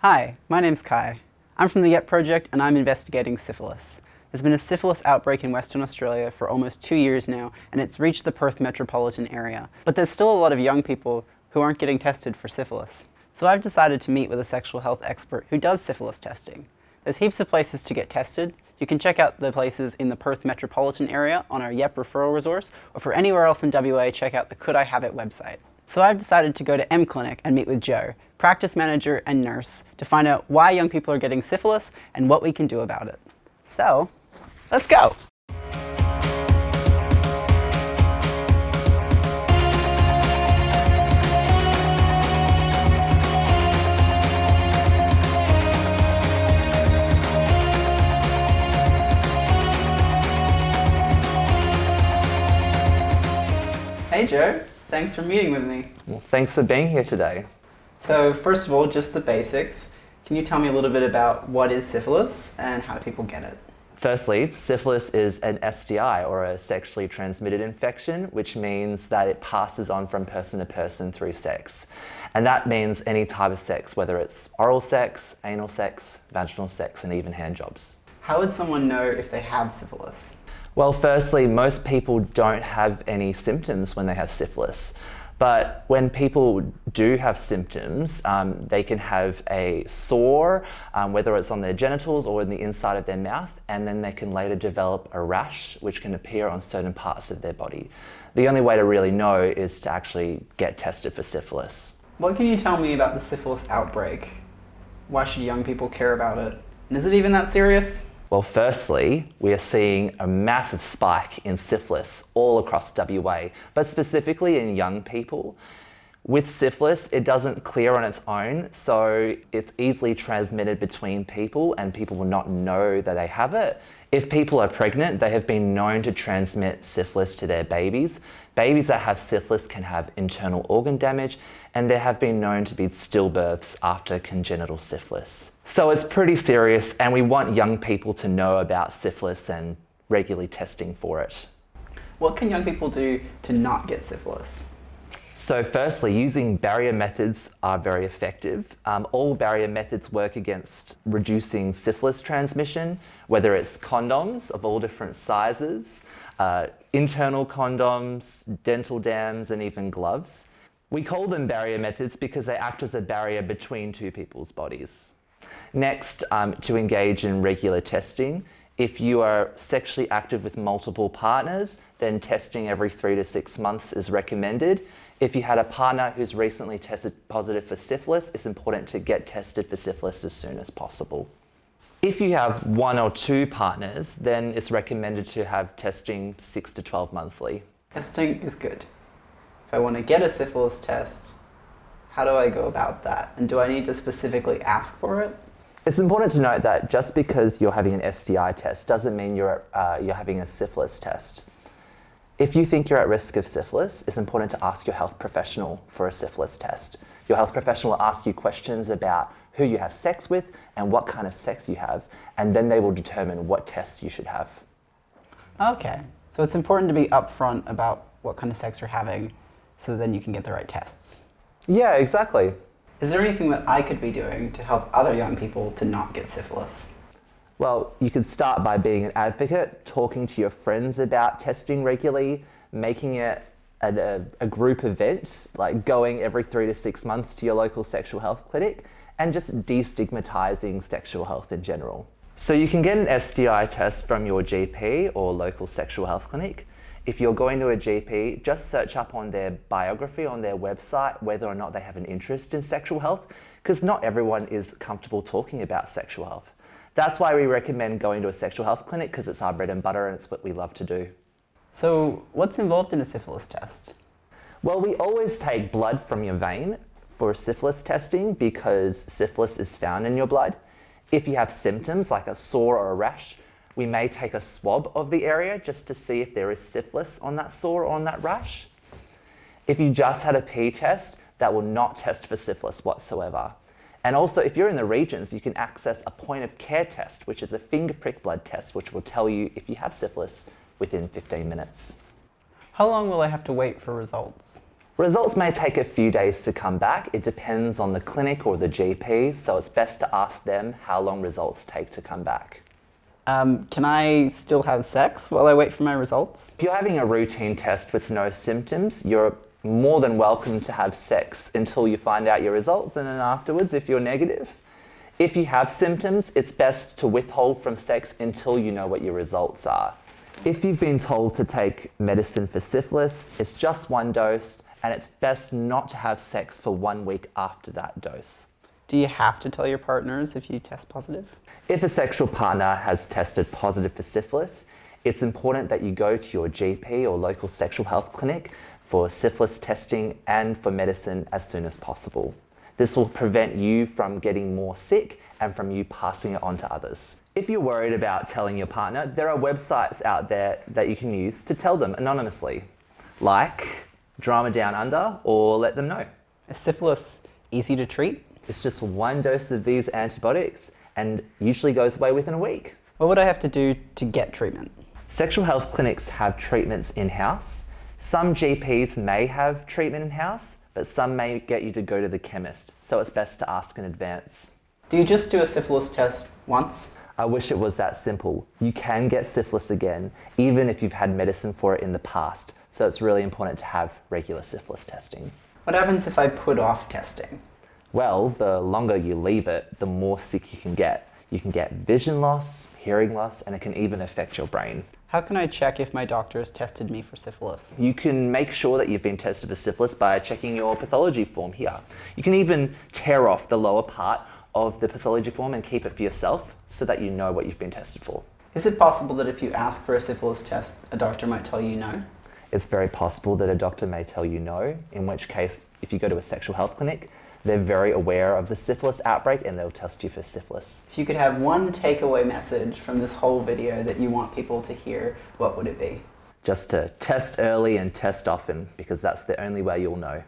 Hi, my name's Kai. I'm from the YET project and I'm investigating syphilis. There's been a syphilis outbreak in Western Australia for almost 2 years now, and it's reached the Perth metropolitan area. But there's still a lot of young people who aren't getting tested for syphilis. So I've decided to meet with a sexual health expert who does syphilis testing. There's heaps of places to get tested. You can check out the places in the Perth metropolitan area on our YEP referral resource, or for anywhere else in WA, check out the Could I Have It website. So I've decided to go to M Clinic and meet with Jo, practice manager and nurse, to find out why young people are getting syphilis and what we can do about it. So, let's go! Hey Jo, thanks for meeting with me. Well, thanks for being here today. So first of all, just the basics. Can you tell me a little bit about what is syphilis and how do people get it? Firstly, syphilis is an STI, or a sexually transmitted infection, which means that it passes on from person to person through sex. And that means any type of sex, whether it's oral sex, anal sex, vaginal sex, and even handjobs. How would someone know if they have syphilis? Well, firstly, most people don't have any symptoms when they have syphilis. But when people do have symptoms, they can have a sore, whether it's on their genitals or in the inside of their mouth, and then they can later develop a rash, which can appear on certain parts of their body. The only way to really know is to actually get tested for syphilis. What can you tell me about the syphilis outbreak? Why should young people care about it? And is it even that serious? Well, firstly, we are seeing a massive spike in syphilis all across WA, but specifically in young people. With syphilis, it doesn't clear on its own, so it's easily transmitted between people and people will not know that they have it. If people are pregnant, they have been known to transmit syphilis to their babies. Babies that have syphilis can have internal organ damage, and there have been known to be stillbirths after congenital syphilis. So it's pretty serious, and we want young people to know about syphilis and regularly testing for it. What can young people do to not get syphilis? So firstly, using barrier methods are very effective. All barrier methods work against reducing syphilis transmission, whether it's condoms of all different sizes, internal condoms, dental dams, and even gloves. We call them barrier methods because they act as a barrier between two people's bodies. Next, to engage in regular testing. If you are sexually active with multiple partners, then testing every 3 to 6 months is recommended. If you had a partner who's recently tested positive for syphilis, it's important to get tested for syphilis as soon as possible. If you have 1 or 2 partners, then it's recommended to have testing 6 to 12 monthly. Testing is good. If I want to get a syphilis test, how do I go about that? And do I need to specifically ask for it? It's important to note that just because you're having an STI test doesn't mean you're having a syphilis test. If you think you're at risk of syphilis, it's important to ask your health professional for a syphilis test. Your health professional will ask you questions about who you have sex with and what kind of sex you have, and then they will determine what tests you should have. Okay, so it's important to be upfront about what kind of sex you're having so then you can get the right tests. Yeah, exactly. Is there anything that I could be doing to help other young people to not get syphilis? Well, you could start by being an advocate, talking to your friends about testing regularly, making it a group event, like going every 3 to 6 months to your local sexual health clinic, and just destigmatizing sexual health in general. So you can get an STI test from your GP or local sexual health clinic. If you're going to a GP, just search up on their biography on their website whether or not they have an interest in sexual health, because not everyone is comfortable talking about sexual health. That's why we recommend going to a sexual health clinic, because it's our bread and butter and it's what we love to do. So what's involved in a syphilis test? Well, we always take blood from your vein for syphilis testing because syphilis is found in your blood. If you have symptoms like a sore or a rash, we may take a swab of the area just to see if there is syphilis on that sore or on that rash. If you just had a pee test, that will not test for syphilis whatsoever. And also, if you're in the regions, you can access a point of care test, which is a finger prick blood test, which will tell you if you have syphilis within 15 minutes. How long will I have to wait for results? Results may take a few days to come back. It depends on the clinic or the GP, so it's best to ask them how long results take to come back. Can I still have sex while I wait for my results? If you're having a routine test with no symptoms, you're more than welcome to have sex until you find out your results, and then afterwards if you're negative. If you have symptoms, it's best to withhold from sex until you know what your results are. If you've been told to take medicine for syphilis, it's just one dose, and it's best not to have sex for 1 week after that dose. Do you have to tell your partners if you test positive? If a sexual partner has tested positive for syphilis, it's important that you go to your GP or local sexual health clinic for syphilis testing and for medicine as soon as possible. This will prevent you from getting more sick and from you passing it on to others. If you're worried about telling your partner, there are websites out there that you can use to tell them anonymously, like Drama Down Under or Let Them Know. Is syphilis easy to treat? It's just one dose of these antibiotics and usually goes away within a week. What would I have to do to get treatment? Sexual health clinics have treatments in-house. Some GPs may have treatment in-house, but some may get you to go to the chemist, so it's best to ask in advance. Do you just do a syphilis test once? I wish it was that simple. You can get syphilis again, even if you've had medicine for it in the past, so it's really important to have regular syphilis testing. What happens if I put off testing? Well, the longer you leave it, the more sick you can get. You can get vision loss, hearing loss, and it can even affect your brain. How can I check if my doctor has tested me for syphilis? You can make sure that you've been tested for syphilis by checking your pathology form here. You can even tear off the lower part of the pathology form and keep it for yourself so that you know what you've been tested for. Is it possible that if you ask for a syphilis test, a doctor might tell you no? It's very possible that a doctor may tell you no, in which case, if you go to a sexual health clinic, they're very aware of the syphilis outbreak and they'll test you for syphilis. If you could have one takeaway message from this whole video that you want people to hear, what would it be? Just to test early and test often, because that's the only way you'll know.